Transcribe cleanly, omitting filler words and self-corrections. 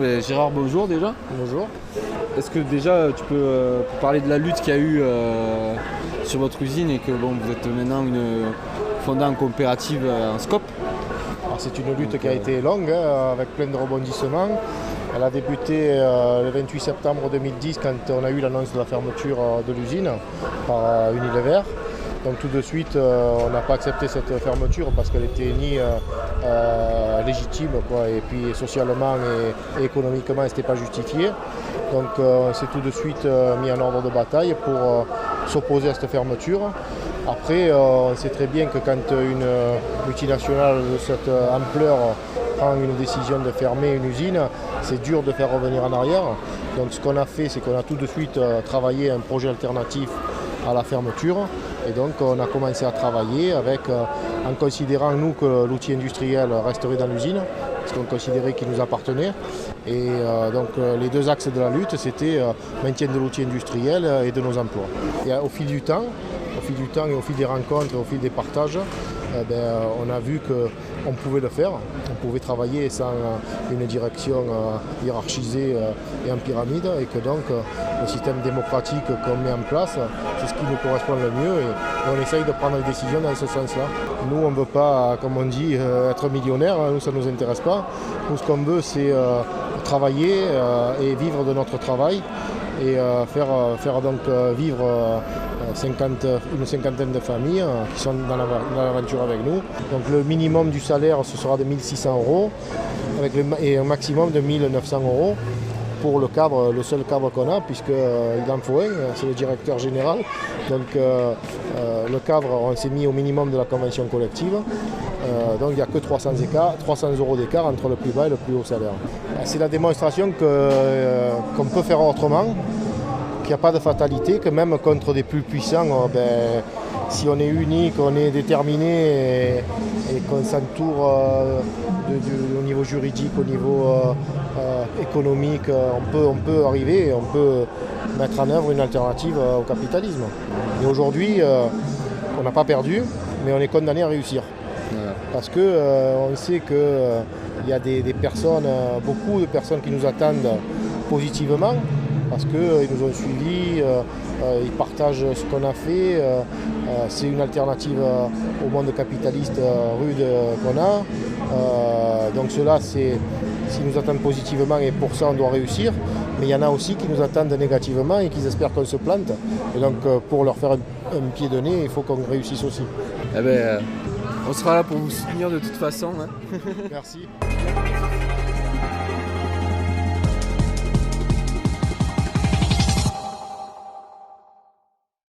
Gérard, bonjour déjà. Bonjour. Est-ce que déjà tu peux parler de la lutte qu'il y a eu sur votre usine et que vous êtes maintenant fondée en coopérative en SCOP? Alors, c'est une lutte qui a été longue, avec plein de rebondissements. Elle a débuté le 28 septembre 2010 quand on a eu l'annonce de la fermeture de l'usine par Unilever. Donc tout de suite, on n'a pas accepté cette fermeture parce qu'elle était ni légitime, et puis socialement et économiquement, ce n'était pas justifié. Donc on s'est tout de suite mis en ordre de bataille pour s'opposer à cette fermeture. Après, on sait très bien que quand une multinationale de cette ampleur prend une décision de fermer une usine, c'est dur de faire revenir en arrière. Donc ce qu'on a fait, c'est qu'on a tout de suite travaillé un projet alternatif à la fermeture. Et donc on a commencé à travailler en considérant nous que l'outil industriel resterait dans l'usine, parce qu'on considérait qu'il nous appartenait. Et donc les deux axes de la lutte, c'était maintien de l'outil industriel et de nos emplois. Et au fil du temps et au fil des rencontres, au fil des partages, on a vu qu'on pouvait le faire, on pouvait travailler sans une direction hiérarchisée et en pyramide, et que donc le système démocratique qu'on met en place, c'est ce qui nous correspond le mieux, et on essaye de prendre des décisions dans ce sens-là. Nous, on ne veut pas, comme on dit, être millionnaire, nous ça ne nous intéresse pas. Nous, ce qu'on veut, c'est travailler et vivre de notre travail, et faire donc vivre une cinquantaine de familles qui sont dans l'aventure avec nous. Donc le minimum du salaire, ce sera de 1 600 € et un maximum de 1 900 € pour le cadre, le seul cadre qu'on a, puisqu'il en faut un, c'est le directeur général. Donc le cadre, on s'est mis au minimum de la convention collective. Donc il n'y a que 300 € d'écart entre le plus bas et le plus haut salaire. C'est la démonstration qu'on peut faire autrement, qu'il n'y a pas de fatalité, que même contre des plus puissants, si on est unis, qu'on est déterminé et qu'on s'entoure au niveau juridique, au niveau économique, on peut arriver et on peut mettre en œuvre une alternative au capitalisme. Et aujourd'hui, on n'a pas perdu, mais on est condamné à réussir. Parce qu'on sait qu'il y a des personnes, beaucoup de personnes qui nous attendent positivement, parce qu'ils nous ont suivis, ils partagent ce qu'on a fait. C'est une alternative au monde capitaliste rude qu'on a. Donc ceux-là, s'ils nous attendent positivement, et pour ça on doit réussir. Mais il y en a aussi qui nous attendent négativement et qui espèrent qu'on se plante. Et donc pour leur faire un pied de nez, il faut qu'on réussisse aussi. On sera là pour vous soutenir de toute façon. Merci.